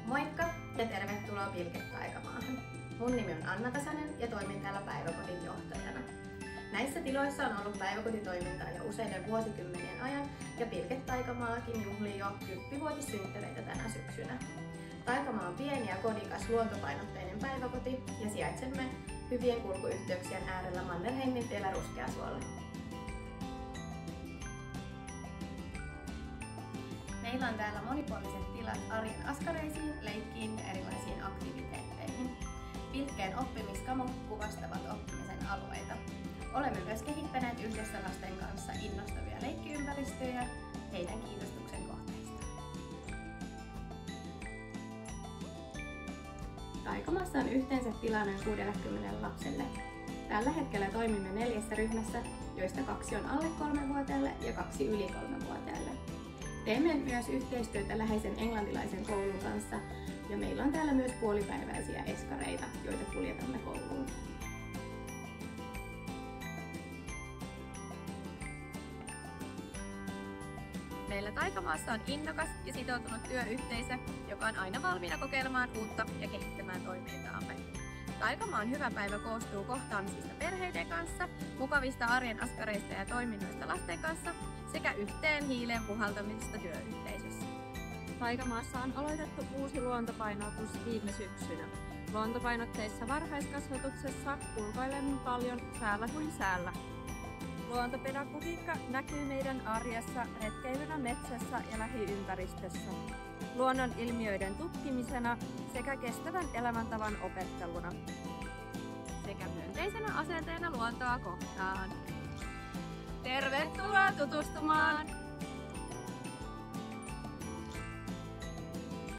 Moikka ja tervetuloa Pilketaikamaanhan. Mun nimi on Anna Tasanen ja toimin täällä päiväkodin johtajana. Näissä tiloissa on ollut päiväkotitoimintaa jo useiden vuosikymmenien ajan ja Pilketaikamaakin juhlii jo 10-vuotissynttäreitä tänä syksynä. Taikamaa on pieni ja kodikas luontopainotteinen päiväkoti ja sijaitsemme hyvien kulkuyhteyksien äärellä Mannerheimin tiellä Ruskeasuolla. Meillä on täällä monipuoliset tilat arjen askareisiin, leikkiin ja erilaisiin aktiviteetteihin. Pilkkeen oppimiskamut kuvastavat oppimisen alueita. Olemme myös kehittäneet yhdessä lasten kanssa innostavia leikkiympäristöjä heidän kiinnostuksen kohteistaan. Taikamaassa on yhteensä tilaa noin 60 lapselle. Tällä hetkellä toimimme 4 ryhmässä, joista 2 on alle 3-vuotiaille ja 2 yli 3-vuotiaille. Teemme myös yhteistyötä läheisen englantilaisen koulun kanssa ja meillä on täällä myös puolipäiväisiä eskareita, joita kuljetamme kouluun. Meillä Taikamaassa on innokas ja sitoutunut työyhteisö, joka on aina valmiina kokeilemaan uutta ja kehittämään toimintaamme. Taikamaan hyvä päivä koostuu kohtaamisista perheiden kanssa, mukavista arjen askareista ja toiminnoista lasten kanssa sekä yhteen hiileen puhaltamisesta työyhteisössä. Taikamaassa on aloitettu uusi luontopainotus viime syksynä. Luontopainotteisessa varhaiskasvatuksessa ulkoilemme paljon säällä kuin säällä. Luontopedagogiikka näkyy meidän arjessa retkeilynä metsässä ja lähiympäristössä, luonnon ilmiöiden tutkimisena sekä kestävän elämäntavan opetteluna sekä myönteisenä asenteena luontoa kohtaan. Tervetuloa tutustumaan!